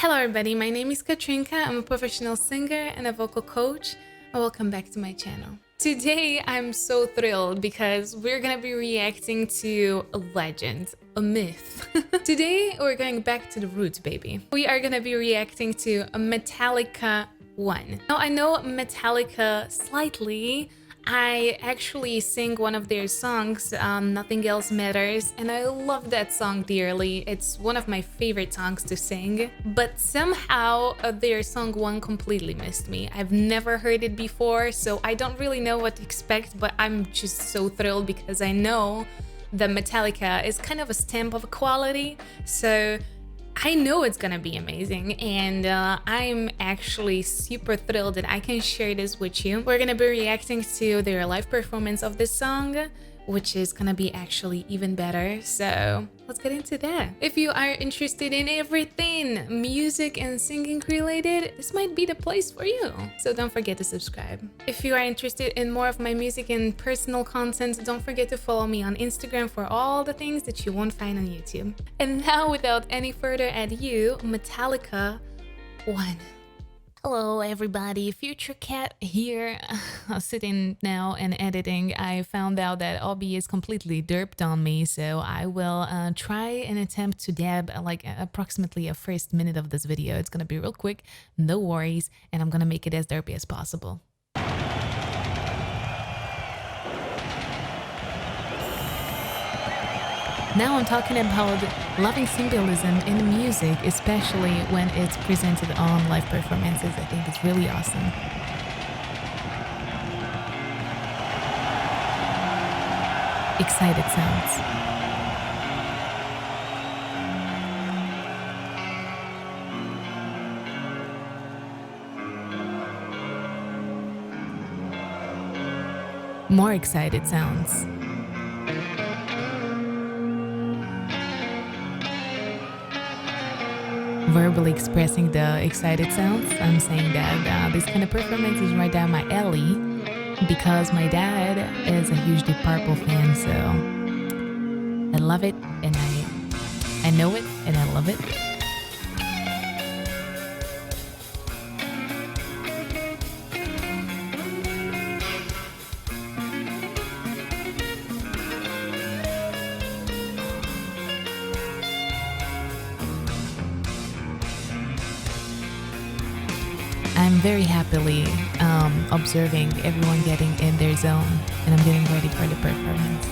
Hello everybody, my name is Katrinka, I'm a professional singer and a vocal coach, and welcome back to my channel. Today I'm so thrilled because we're gonna be reacting to a legend, a myth. Today we're going back to the roots, baby. We are gonna be reacting to a Metallica 1. Now I know Metallica slightly. I actually sing one of their songs, Nothing Else Matters, and I love that song dearly. It's one of my favorite songs to sing, but somehow their song 1 completely missed me. I've never heard it before, so I don't really know what to expect, but I'm just so thrilled because I know that Metallica is kind of a stamp of quality, so I know it's gonna be amazing, and I'm actually super thrilled that I can share this with you. We're gonna be reacting to their live performance of this song, which is gonna be actually even better, so let's get into that. If you are interested in everything music and singing related, this might be the place for you, so don't forget to subscribe. If you are interested in more of my music and personal content, don't forget to follow me on Instagram for all the things that you won't find on YouTube. And now, without any further ado, Metallica 1. Hello everybody, Future Cat here, sitting now and editing. I found out that Obi is completely derped on me, so I will try and attempt to dab like approximately a first minute of this video. It's gonna be real quick, no worries, and I'm gonna make it as derpy as possible. Now I'm talking about loving symbolism in music, especially when it's presented on live performances. I think it's really awesome. Excited sounds. More excited sounds. Verbally expressing the excited sounds. I'm saying that this kind of performance is right down my alley because my dad is a huge Deep Purple fan, so I love it, and I know it, and I love it. I'm very happily observing everyone getting in their zone, and I'm getting ready for the performance.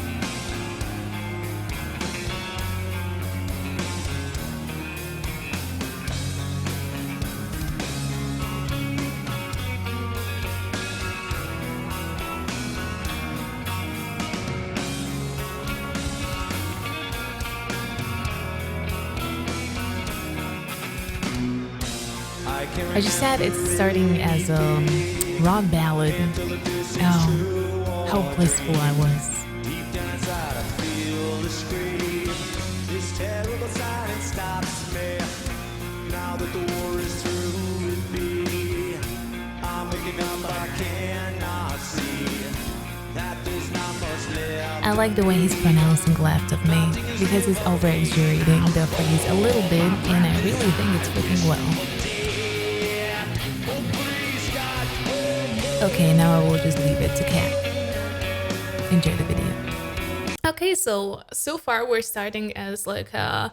I just said it's starting as a rock ballad. Oh, how blissful I was. I like the way he's pronouncing left of me because he's over-exaggerating the phrase a little bit, and I really think it's fitting well. Okay, now I will just leave it to Kat. Enjoy the video. Okay, so far we're starting as like a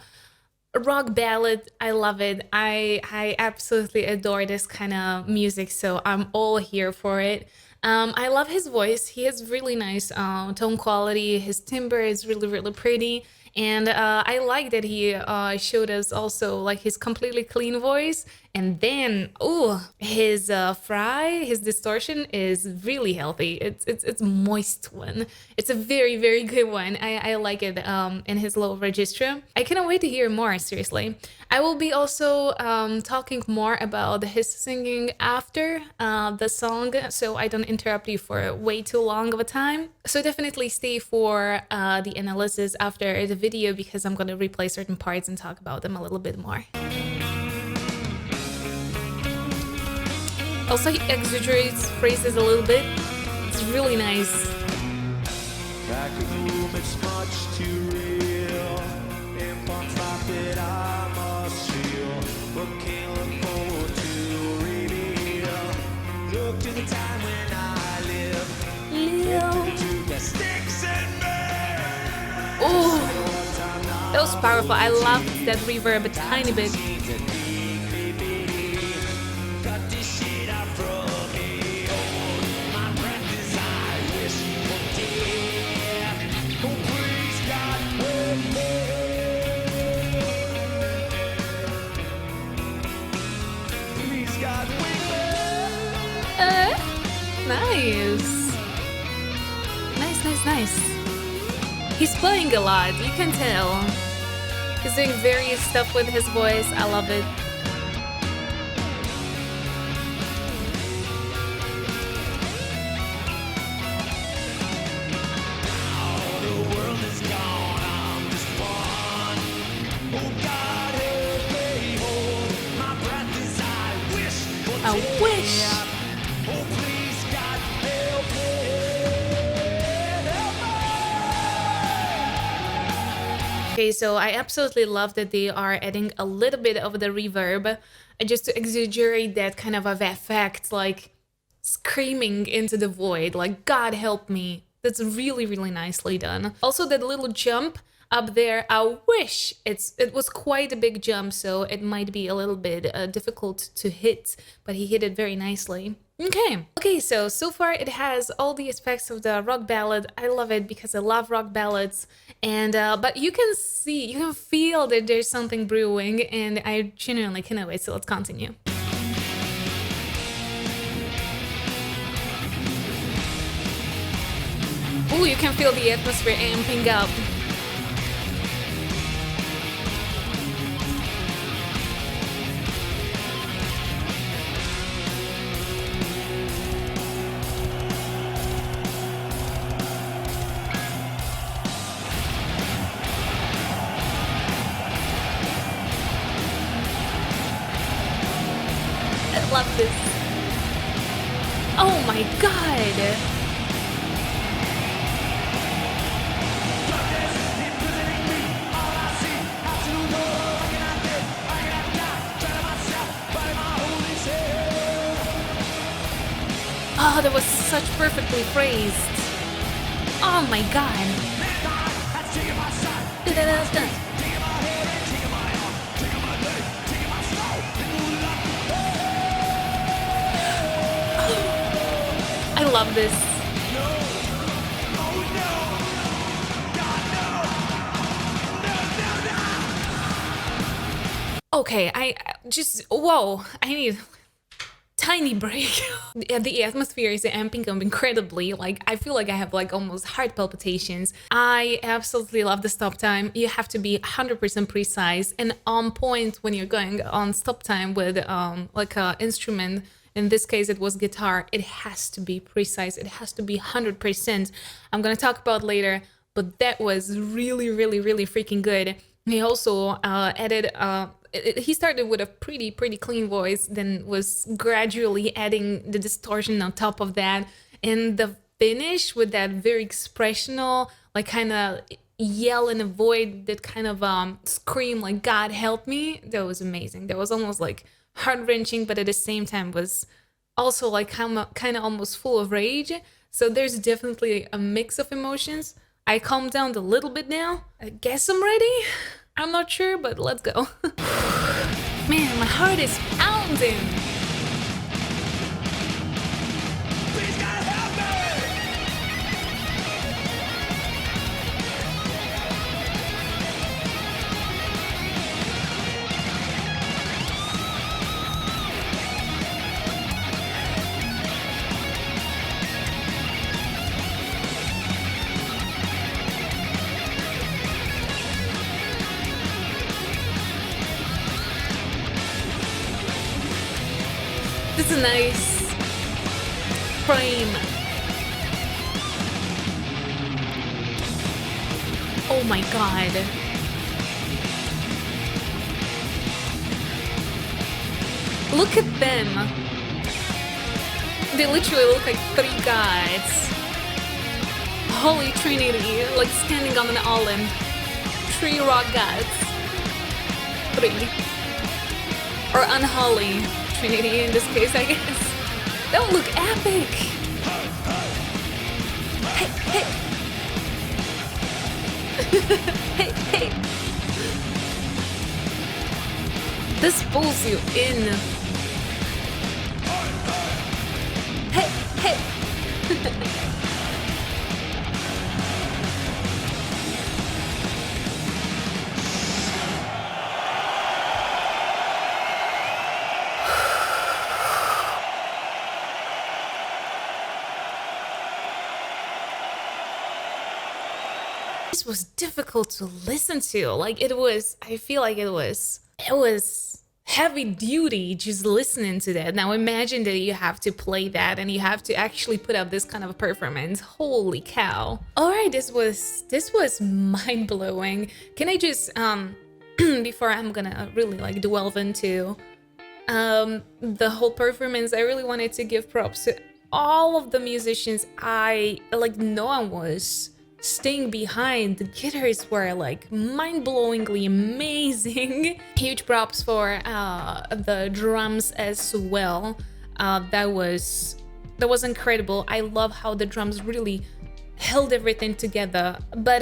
rock ballad. I love it. I absolutely adore this kind of music, so I'm all here for it. I love his voice. He has really nice tone quality. His timbre is really pretty. And I like that he showed us also like his completely clean voice, and then his his distortion is really healthy. It's moist one. It's a very good one. I like it in his low register. I cannot wait to hear more, seriously. I will be also talking more about his singing after the song, so I don't interrupt you for way too long of a time. So definitely stay for the analysis after the video, because I'm going to replay certain parts and talk about them a little bit more. Also, he exaggerates phrases a little bit. It's really nice. Back at home, it's much too real. Impulse like that I must feel. But can't powerful. I love that reverb a tiny bit. Nice. Nice. He's playing a lot, you can tell. He's doing various stuff with his voice. I love it. I wish. Okay, so I absolutely love that they are adding a little bit of the reverb just to exaggerate that kind of effect, like screaming into the void, like God help me. That's really, really nicely done. Also, that little jump up there, I wish it was quite a big jump, so it might be a little bit difficult to hit, but he hit it very nicely. Okay, so far it has all the aspects of the rock ballad. I love it because I love rock ballads, and but you can feel that there's something brewing, and I genuinely cannot wait, so let's continue. Ooh, you can feel the atmosphere amping up. I love this. Oh my god! Oh, that was such perfectly phrased. Oh my god. I love this. Okay, I just, whoa, I need tiny break. The atmosphere is amping up incredibly. Like, I feel like I have like almost heart palpitations. I absolutely love the stop time. You have to be 100% precise and on point when you're going on stop time with like a instrument. In this case, it was guitar. It has to be precise. It has to be 100%. I'm gonna talk about later, but that was really, really, really freaking good. He also added he started with a pretty clean voice, then was gradually adding the distortion on top of that, and the finish with that very expressional, like kind of yell in a void, that kind of scream like God help me. That was amazing. That was almost like heart-wrenching, but at the same time was also like kind of almost full of rage. So there's definitely a mix of emotions. I calmed down a little bit now. I guess I'm ready. I'm not sure, but let's go. Man, my heart is pounding. Please God help This is a nice frame. Oh my god. Look at them. They literally look like three gods. Holy Trinity, like standing on an island. Three rock gods. Three. Or unholy Trinity in this case, I guess. That would look epic. Hey, hey. Hey, hey. This pulls you in. Hey, hey. This was difficult to listen to. Like I feel like it was heavy duty just listening to that. Now imagine that you have to play that and you have to actually put up this kind of a performance. Holy cow. All right, this was mind-blowing. Can I just before I'm gonna really like delve into the whole performance, I really wanted to give props to all of the musicians. No one was staying behind. The guitars were like mind-blowingly amazing. Huge props for the drums as well. That was incredible. I love how the drums really held everything together, but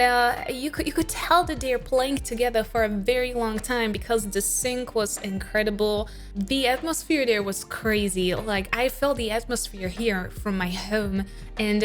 you could tell that they're playing together for a very long time because the sync was incredible. The atmosphere there was crazy. Like I felt the atmosphere here from my home, and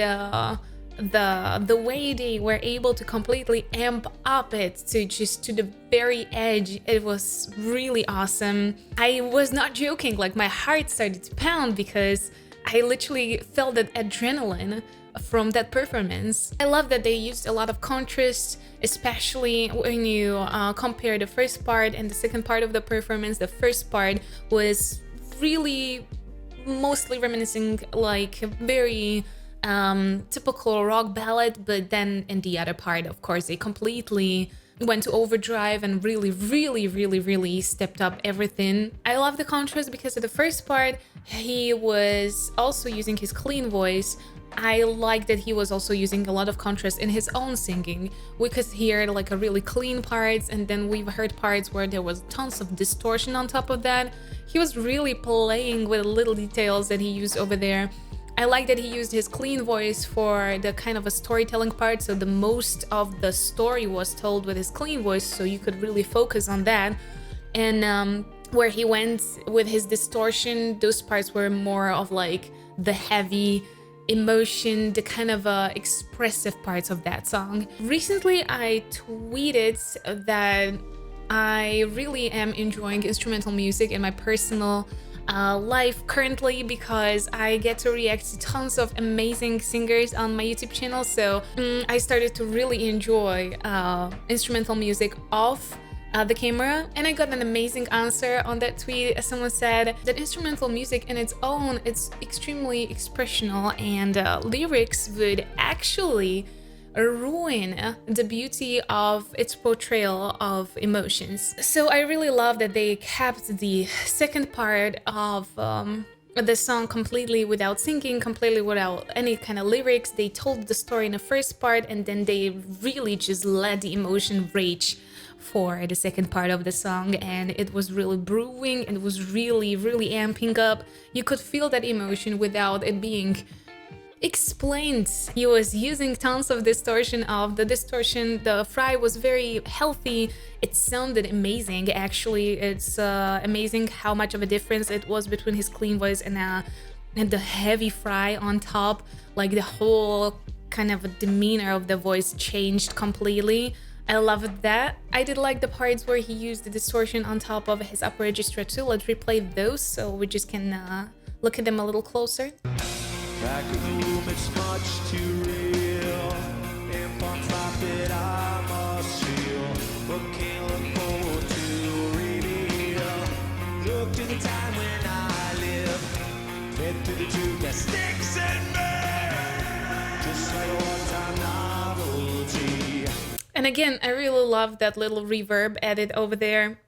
the way they were able to completely amp up it to the very edge, it was really awesome. I was not joking, like my heart started to pound because I literally felt that adrenaline from that performance. I love that they used a lot of contrast, especially when you compare the first part and the second part of the performance. The first part was really mostly reminiscing like a very typical rock ballad, but then in the other part, of course, they completely went to overdrive and really stepped up everything. I love the contrast because of the first part, he was also using his clean voice. I like that he was also using a lot of contrast in his own singing. We could hear like a really clean parts, and then we've heard parts where there was tons of distortion on top of that. He was really playing with little details that he used over there. I like that he used his clean voice for the kind of a storytelling part, so the most of the story was told with his clean voice, so you could really focus on that. And where he went with his distortion, those parts were more of like the heavy emotion, the kind of expressive parts of that song. Recently, I tweeted that I really am enjoying instrumental music in my personal life currently because I get to react to tons of amazing singers on my YouTube channel. So I started to really enjoy instrumental music off the camera, and I got an amazing answer on that tweet. Someone said that instrumental music in its own, it's extremely expressional, and lyrics would actually ruin the beauty of its portrayal of emotions. So I really love that they kept the second part of the song completely without singing, completely without any kind of lyrics. They told the story in the first part, and then they really just let the emotion rage for the second part of the song, and it was really brewing, and it was really amping up. You could feel that emotion without it being explained. He was using tons of distortion. The fry was very healthy. It sounded amazing. Actually, it's amazing how much of a difference it was between his clean voice and the heavy fry on top. Like the whole kind of demeanor of the voice changed completely. I loved that. I did like the parts where he used the distortion on top of his upper register too. Let's replay those so we just can look at them a little closer. Back in the room, it's much too real. If I'm trapped, it I must feel. What can't look forward to reveal. Look to the time when I live. Head to the truth that sticks in me. Just like a one-time novelty. And again, I really love that little reverb added over there.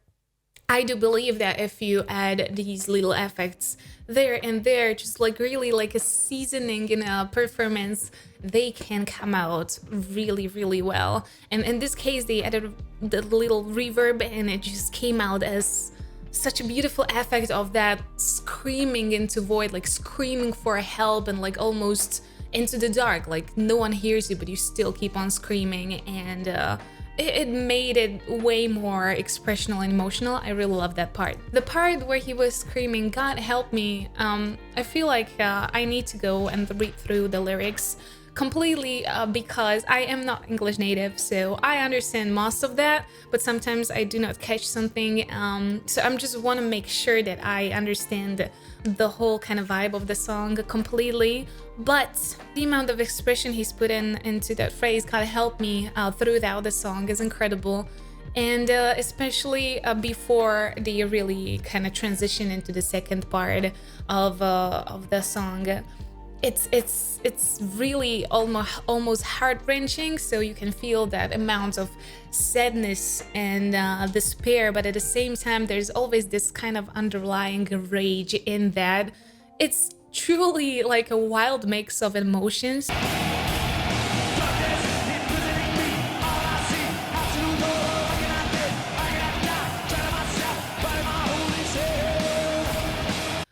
I do believe that if you add these little effects there and there, just like really like a seasoning in a performance, they can come out really well. And in this case, they added the little reverb, and it just came out as such a beautiful effect of that screaming into void, like screaming for help and like almost into the dark, like no one hears you, but you still keep on screaming. And it made it way more expressional and emotional. I really love that part. The part where he was screaming, "God help me," I feel like I need to go and read through the lyrics completely because I am not English native, so I understand most of that, but sometimes I do not catch something. So I'm just want to make sure that I understand the whole kind of vibe of the song completely. But the amount of expression he's put into that phrase, "God help me," throughout the song is incredible. And especially before they really kind of transition into the second part of the song, it's really almost heart-wrenching. So you can feel that amount of sadness and despair, but at the same time there's always this kind of underlying rage in that. It's truly like a wild mix of emotions.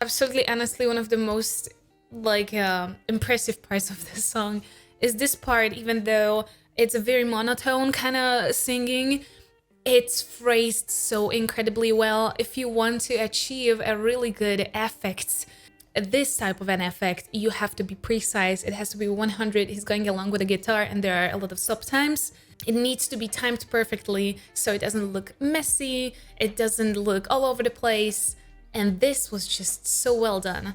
Absolutely, honestly, one of the most like impressive parts of this song is this part. Even though it's a very monotone kind of singing, it's phrased so incredibly well. If you want to achieve a really good effect, this type of an effect, you have to be precise. It has to be 100. He's going along with the guitar and there are a lot of stop times. It needs to be timed perfectly so it doesn't look messy, it doesn't look all over the place, and this was just so well done.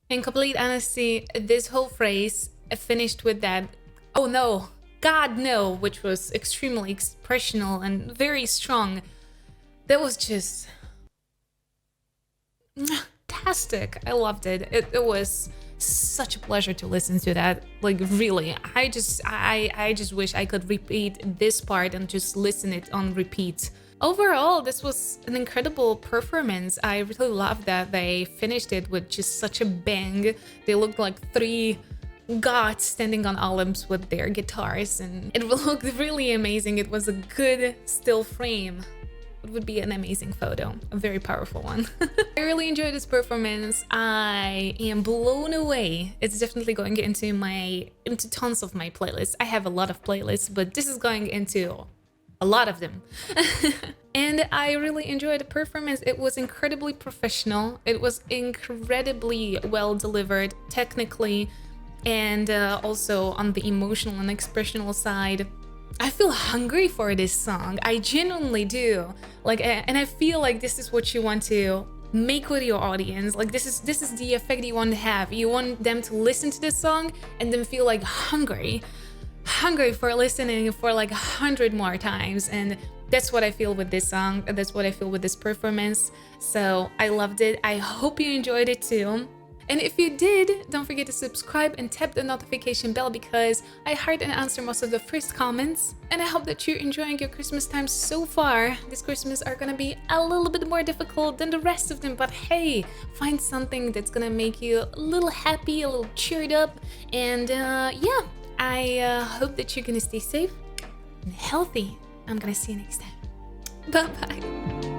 In complete honesty, this whole phrase finished with that "oh no, God no," which was extremely expressional and very strong. That was just fantastic. I loved it. It was such a pleasure to listen to that. Like really, I just wish I could repeat this part and just listen it on repeat. Overall, this was an incredible performance. I really love that they finished it with just such a bang. They looked like three gods standing on Olympus with their guitars, and it looked really amazing. It was a good still frame. It would be an amazing photo, a very powerful one. I really enjoyed this performance. I am blown away. It's definitely going into tons of my playlists. I have a lot of playlists, but this is going into a lot of them. And I really enjoyed the performance. It was incredibly professional. It was incredibly well delivered technically, and also on the emotional and expressional side. I feel hungry for this song. I genuinely do. Like, and I feel like this is what you want to make with your audience. Like this is the effect you want to have. You want them to listen to this song and then feel like hungry for listening for like 100 more times. And that's what I feel with this song. That's what I feel with this performance. So I loved it. I hope you enjoyed it too. And if you did, don't forget to subscribe and tap the notification bell, because I heard and answer most of the first comments. And I hope that you're enjoying your Christmas time so far. This Christmas are gonna be a little bit more difficult than the rest of them, but hey, find something that's gonna make you a little happy, a little cheered up. And yeah, I hope that you're gonna stay safe and healthy. I'm gonna see you next time. Bye-bye.